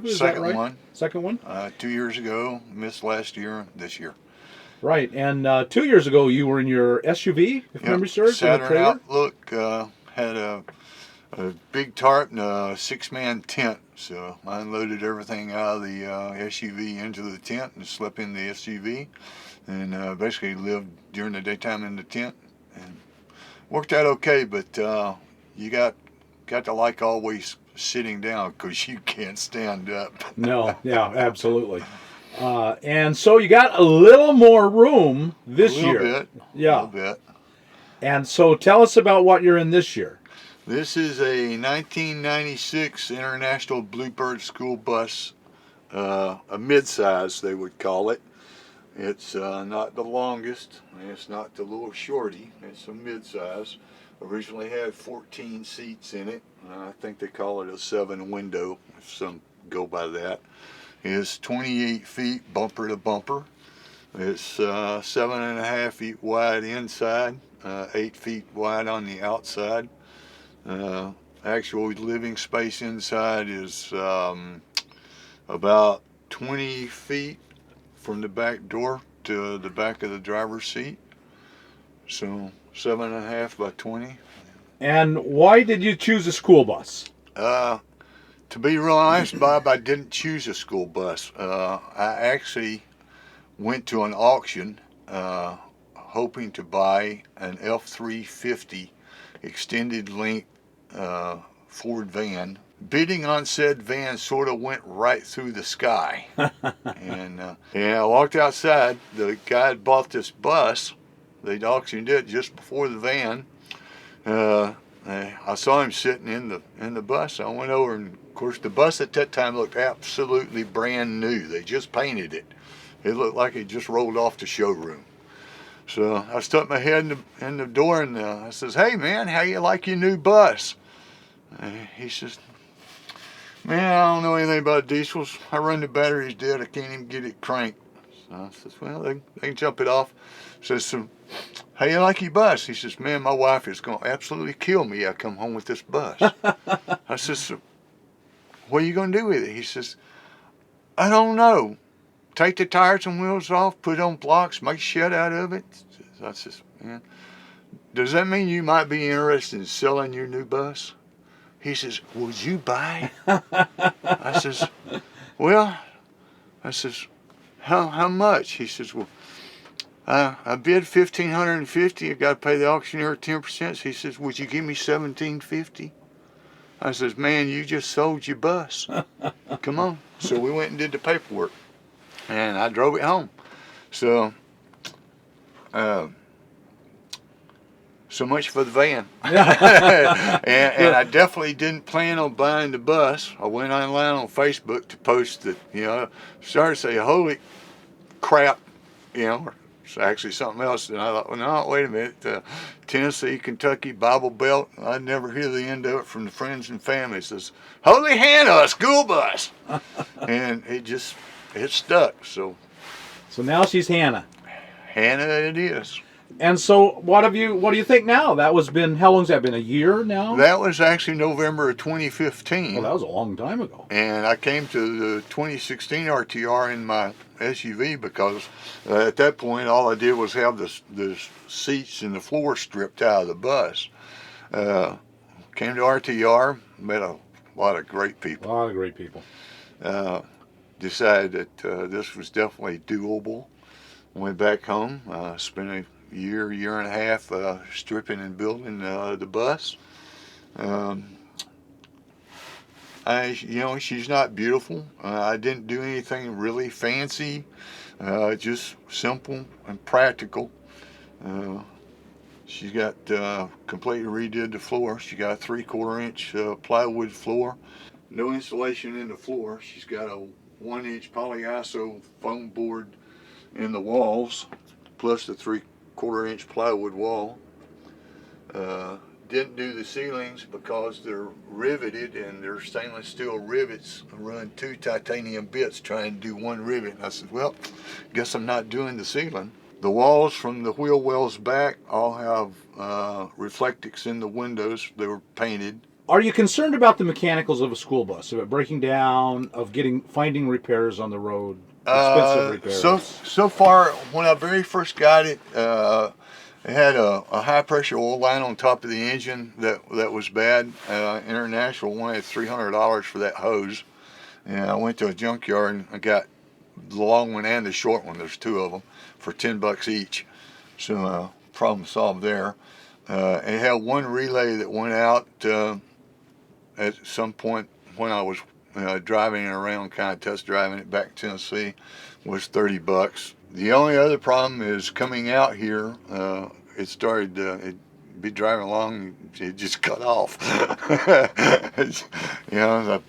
Is that Second right? one. Second one? 2 years ago, missed last year, this year. Right. And 2 years ago, you were in your SUV, if Yep. memory serves, in a Saturn trailer. Outlook had a big tarp and a 6-man tent. So I unloaded everything out of the SUV into the tent and slept in the SUV, and basically lived during the daytime in the tent. And worked out okay, but you got to like always sitting down because you can't stand up. No, yeah, absolutely. And so you got a little more room A this little year. bit, a little Yeah. bit. And so tell us about what you're in this year. This is a 1996 International Bluebird school bus, a mid-size they would call it. It's not the longest, it's not the little shorty, it's a mid-size. Originally had 14 seats in it. I think they call it a 7-window, if some go by that. It's 28 feet bumper to bumper. It's 7.5 feet wide inside, 8 feet wide on the outside. Actual living space inside is about 20 feet from the back door to the back of the driver's seat. So 7.5 by 20. And why did you choose a school bus? To be real honest, Bob, I didn't choose a school bus. I actually went to an auction hoping to buy an F350 extended length Ford van. Bidding on said van sort of went right through the sky. and I walked outside. The guy had bought this bus. They'd auctioned it just before the van. I saw him sitting in the bus. I went over, and of course the bus at that time looked absolutely brand new. They just painted it. It looked like it just rolled off the showroom. So I stuck my head in the door, and I says, "Hey man, how you like your new bus?" He says, "Man, I don't know anything about diesels. I run the batteries dead. I can't even get it cranked." So I says, "Well, they can jump it off." Says, "So, how you like your bus?" He says, "Man, my wife is going to absolutely kill me. I come home with this bus." I says, "So, what are you going to do with it?" He says, "I don't know. Take the tires and wheels off, put on blocks, make a shed out of it." I says, "Man, does that mean you might be interested in selling your new bus?" He says, "Would you buy?" I says, "Well," I says, how much?" He says, "Well, I bid $1,550. I got to pay the auctioneer 10%. He says, "Would you give me $1,750?" I says, "Man, you just sold your bus. Come on." So we went and did the paperwork, and I drove it home. So, so much for the van. and I definitely didn't plan on buying the bus. I went online on Facebook to post that, started to say, "Holy crap," it's actually something else. And I thought, well, no, wait a minute. Tennessee, Kentucky, Bible Belt. I'd never hear the end of it from the friends and family. It says, "Holy Hannah, a school bus." And it stuck. So now she's Hannah. Hannah it is. And so what do you think now? How long's that been? A year now? That was actually November of 2015. Well, that was a long time ago. And I came to the 2016 RTR in my SUV because at that point all I did was have the seats and the floor stripped out of the bus. Came to RTR, met a lot of great people. A lot of great people. Decided that this was definitely doable. Went back home, spent a year and a half stripping and building the bus. She's not beautiful. I didn't do anything really fancy, just simple and practical. She's got completely redid the floor. She got a 3/4 inch plywood floor. No insulation in the floor. She's got a 1-inch polyiso foam board in the walls, plus the 3/4 inch plywood wall. Didn't do the ceilings because they're riveted, and they're stainless steel rivets. I run 2 titanium bits trying to do 1 rivet. And I said, well, guess I'm not doing the ceiling. The walls from the wheel wells back all have reflectix in the windows. They were painted Are you concerned about the mechanicals of a school bus, of it breaking down, of finding repairs on the road, expensive repairs? So far, when I very first got it, it had a high pressure oil line on top of the engine that was bad. International wanted $300 for that hose, and I went to a junkyard and I got the long one and the short one. There's two of them for $10 each. So problem solved there. It had one relay that went out at some point when I was driving it around, kind of test driving it back to Tennessee, was $30. The only other problem is coming out here. It started. It'd be driving along, it just cut off. I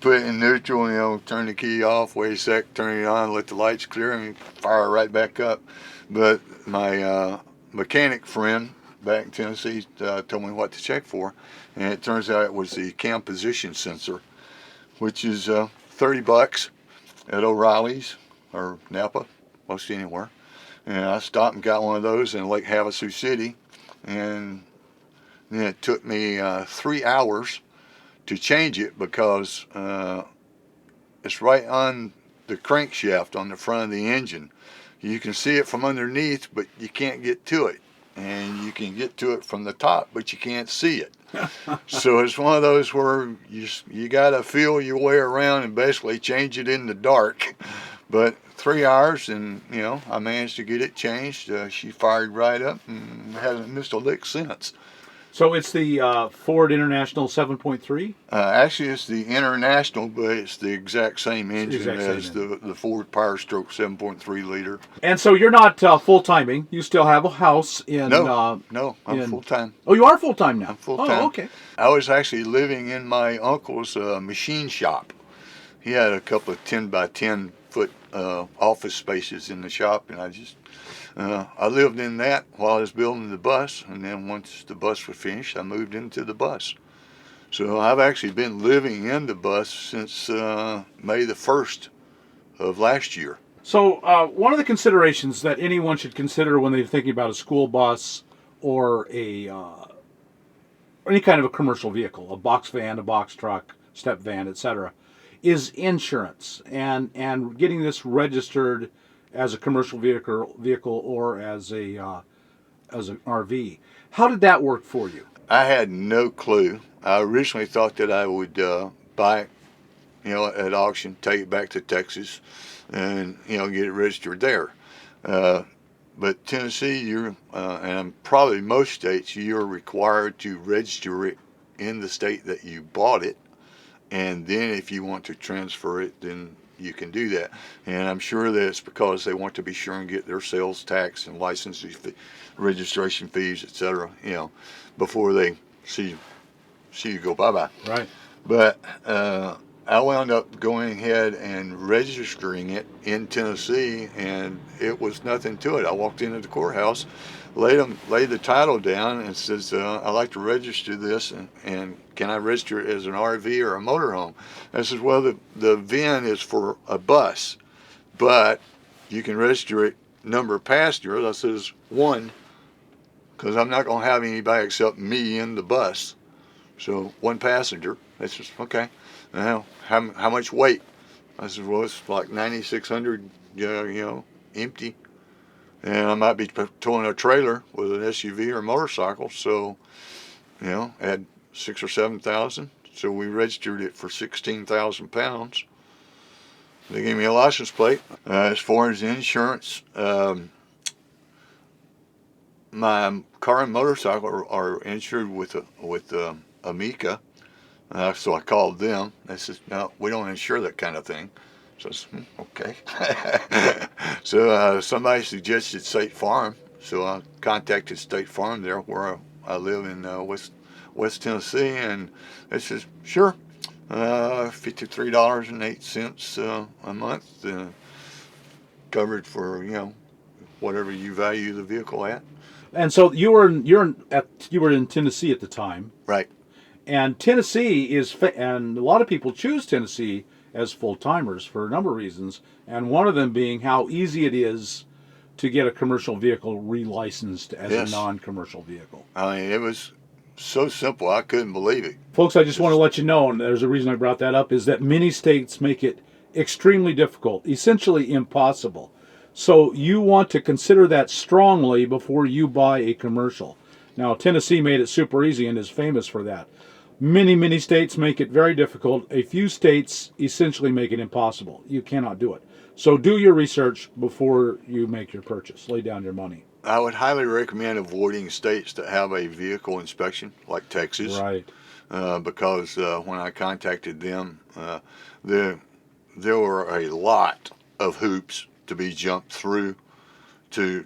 put it in neutral. Turn the key off, wait a sec, turn it on, let the lights clear, and fire it right back up. But my mechanic friend back in Tennessee told me what to check for, and it turns out it was the cam position sensor, which is $30 at O'Reilly's or Napa, most anywhere. And I stopped and got one of those in Lake Havasu City, and then it took me 3 hours to change it because it's right on the crankshaft on the front of the engine. You can see it from underneath, but you can't get to it. And you can get to it from the top, but you can't see it. So it's one of those where you got to feel your way around and basically change it in the dark. But 3 hours, and I managed to get it changed. She fired right up and hasn't missed a lick since. So it's the Ford International 7.3? Actually, it's the International, but it's the exact same engine as the Ford Power Stroke 7.3 liter. And so you're not full-timing. You still have a house in... No, I'm full-time. Oh, you are full-time now? I'm full-time. Oh, okay. I was actually living in my uncle's machine shop. He had a couple of 10 by 10 foot office spaces in the shop, and I lived in that while I was building the bus, and then once the bus was finished, I moved into the bus. So I've actually been living in the bus since May the 1st of last year. So one of the considerations that anyone should consider when they're thinking about a school bus or any kind of a commercial vehicle, a box van, a box truck, step van, etc., is insurance and getting this registered as a commercial vehicle or as an RV. How did that work for you? I had no clue. I originally thought that I would buy it, at auction, take it back to Texas, and get it registered there. But Tennessee, and probably most states, you're required to register it in the state that you bought it, and then if you want to transfer it, then you can do that. And I'm sure that it's because they want to be sure and get their sales tax and license registration fees, etc., before they see you go bye-bye. Right. But I wound up going ahead and registering it in Tennessee, and it was nothing to it. I walked into the courthouse, laid the title down, and says, I'd like to register this, and can I register it as an RV or a motorhome? I says, well, the VIN is for a bus, but you can register it number of passengers. I says, 1, because I'm not going to have anybody except me in the bus. So 1 passenger. They says, okay. Now, how much weight? I said, well, it's like 9,600, empty. And I might be towing a trailer with an SUV or a motorcycle, so, add 6,000 or 7,000. So we registered it for 16,000 pounds. They gave me a license plate. As far as insurance, my car and motorcycle are insured with Amica. So I called them. They said, no, we don't insure that kind of thing. So I said, okay. So somebody suggested State Farm. So I contacted State Farm there where I live in West Tennessee. And they said, sure, $53.08 a month, covered for, whatever you value the vehicle at. And so you were in Tennessee at the time. Right. And Tennessee and a lot of people choose Tennessee as full-timers for a number of reasons, and one of them being how easy it is to get a commercial vehicle relicensed as a non-commercial vehicle. I mean, so simple. I couldn't believe it. Folks, I just want to let you know, and there's a reason I brought that up, is that many states make it extremely difficult, essentially impossible. So you want to consider that strongly before you buy a commercial. Now, Tennessee made it super easy and is famous for that. Many states make it very difficult. A few states essentially make it impossible. You cannot do it. So do your research before you make your purchase. Lay down your money. I would highly recommend avoiding states that have a vehicle inspection, like Texas. Right. Because when I contacted them, there were a lot of hoops to be jumped through to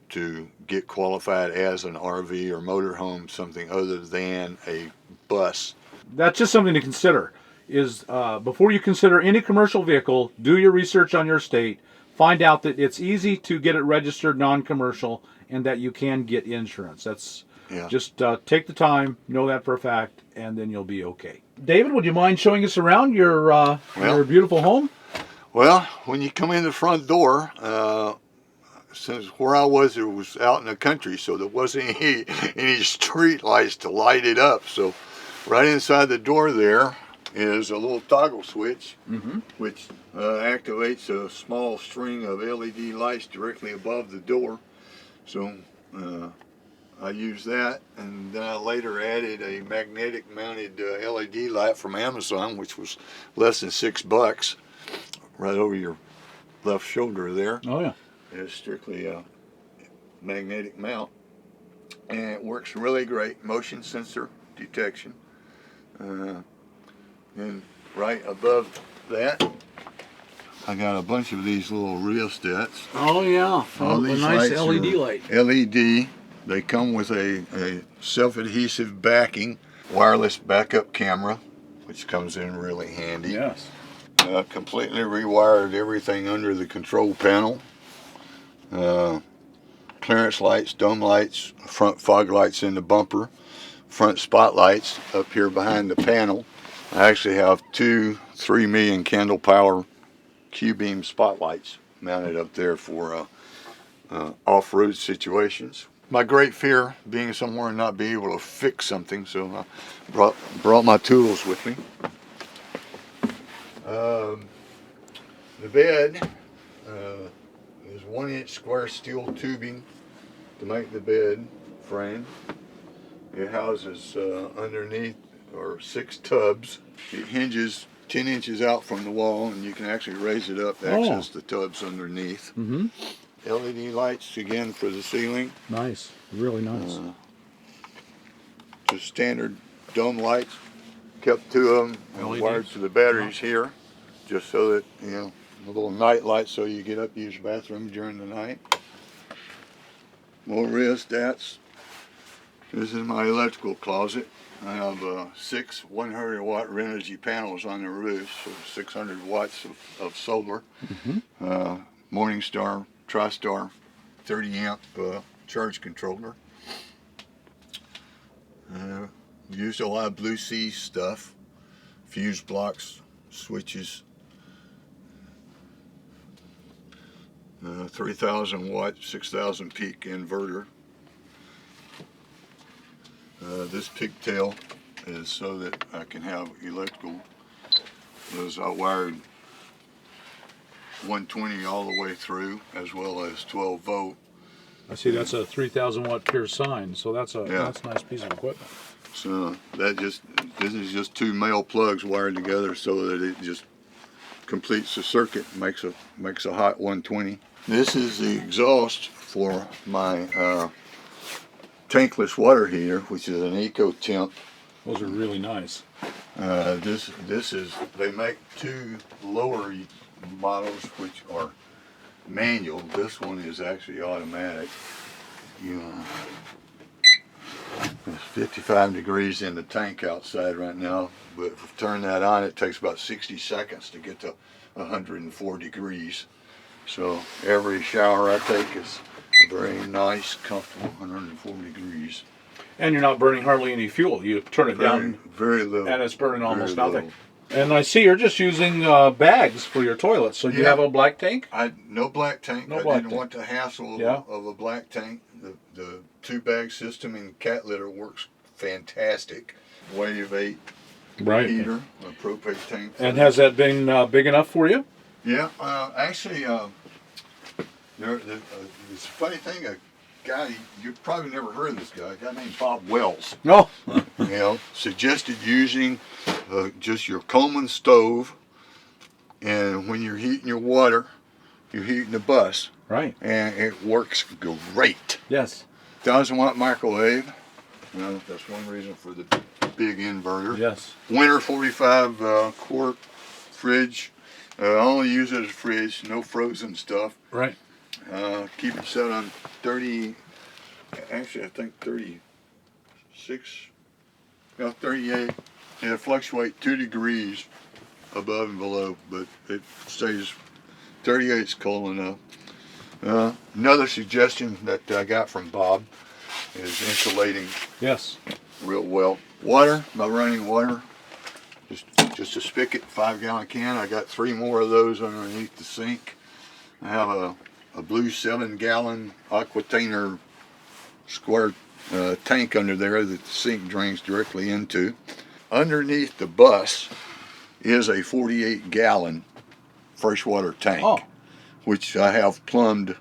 get qualified as an RV or motorhome, something other than a bus. That's just something to consider. Is before you consider any commercial vehicle, do your research on your state. Find out that it's easy to get it registered non-commercial and that you can get insurance. That's just take the time, know that for a fact, and then you'll be okay. David, would you mind showing us around your beautiful home? Well, when you come in the front door, since where I was, it was out in the country, so there wasn't any street lights to light it up. So right inside the door there is a little toggle switch, which activates a small string of LED lights directly above the door. So I used that, and then I later added a magnetic mounted LED light from Amazon, which was less than $6, right over your left shoulder there. Oh yeah. It's strictly a magnetic mount, and it works really great. Motion sensor detection. And right above that, I got a bunch of these little rheostats. Oh yeah. All these nice lights LED are light. LED. They come with a self-adhesive backing, wireless backup camera, which comes in really handy. Yes. Completely rewired everything under the control panel. Clearance lights, dome lights, front fog lights in the bumper, front spotlights up here behind the panel. I actually have two 3 million candle power Q-beam spotlights mounted up there for off-road situations. My great fear being somewhere and not being able to fix something, so I brought my tools with me. The bed is 1-inch square steel tubing to make the bed frame. It houses underneath are 6 tubs. It hinges 10 inches out from the wall, and you can actually raise it up to access the tubs underneath. LED lights again for the ceiling. Nice, really nice. Just standard dome lights. Kept 2 of them and wired to the batteries here, just so that, you know, a little night light so you get up, use the bathroom during the night. More rheostats. This is my electrical closet. I have 6 100-watt Renogy panels on the roof, so 600 watts of solar. Morningstar, TriStar, 30-amp charge controller. Used a lot of Blue Sea stuff, fuse blocks, switches. 3,000 watt, 6,000 peak inverter. This pigtail is so that I can have electrical. As I wired 120 all the way through, as well as 12 volt. I see that's a 3,000 watt pure sine, so that's a nice piece of equipment. So this is just 2 male plugs wired together so that it just completes the circuit, makes a hot 120. This is the exhaust for my tankless water heater, which is an EcoTemp. Those are really nice. This is, they make 2 lower models which are manual. This one is actually automatic. It's 55 degrees in the tank outside right now, but if I turn that on, it takes about 60 seconds to get to 104 degrees. So every shower I take is a very nice, comfortable 104 degrees. And you're not burning hardly any fuel. You turn it down, very little, and it's burning almost very nothing. little. And I see you're just using bags for your toilets. So do you have a black tank? No black tank. No I black didn't tank. want the hassle of a black tank. The 2-bag system in cat litter works fantastic Wave 8 Right. heater, a propane tank. And has that been big enough for you? Yeah, actually, there's a funny thing. A guy, you've probably never heard of this guy. A guy named Bob Wells. No. You know, suggested using just your Coleman stove, and when you're heating your water, you're heating the bus, Right. and it works great. Yes. 1,000-watt microwave. That's one reason for the big inverter. Yes. Winter 45 quart fridge. I only use it as a fridge, no frozen stuff. Right. Keep it set on 30, actually I think 36, no 38. It fluctuates 2 degrees above and below, but it stays 38 is cold enough. Another suggestion that I got from Bob is insulating Yes. real well. Water, by running water, just a spigot, 5-gallon can. I got 3 more of those underneath the sink. I have a blue 7-gallon Aquatainer square tank under there that the sink drains directly into. Underneath the bus is a 48-gallon freshwater tank, which I have plumbed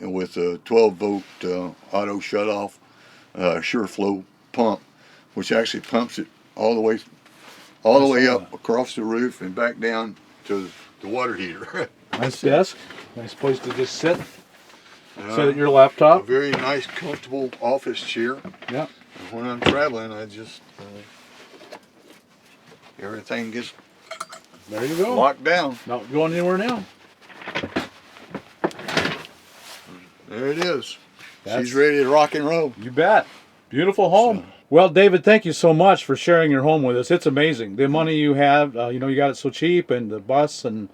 with a 12-volt auto shut-off sure flow pump, which actually pumps it all the way up across the roof and back down to the water heater. Nice desk. Nice place to just sit. Sit at your laptop. A very nice, comfortable office chair. Yeah. And when I'm traveling, I just everything gets There you go. locked down. Not going anywhere now. There it is. That's- She's ready to rock and roll. You bet. Beautiful home. Well, David, thank you so much for sharing your home with us. It's amazing. The money you have, you got it so cheap, and the bus, and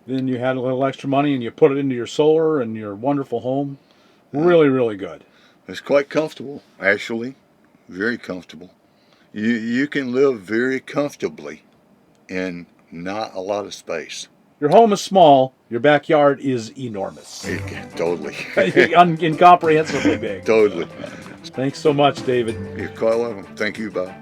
then you had a little extra money, and you put it into your solar and your wonderful home. Really, really good. It's quite comfortable, actually. Very comfortable. You can live very comfortably in not a lot of space. Your home is small. Your backyard is enormous. Totally. Incomprehensibly big. Totally. Thanks so much, David. You're quite welcome. Thank you, Bob.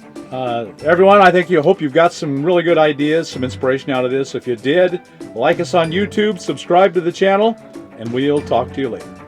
Everyone, I hope you've got some really good ideas, some inspiration out of this. If you did, like us on YouTube, subscribe to the channel, and we'll talk to you later.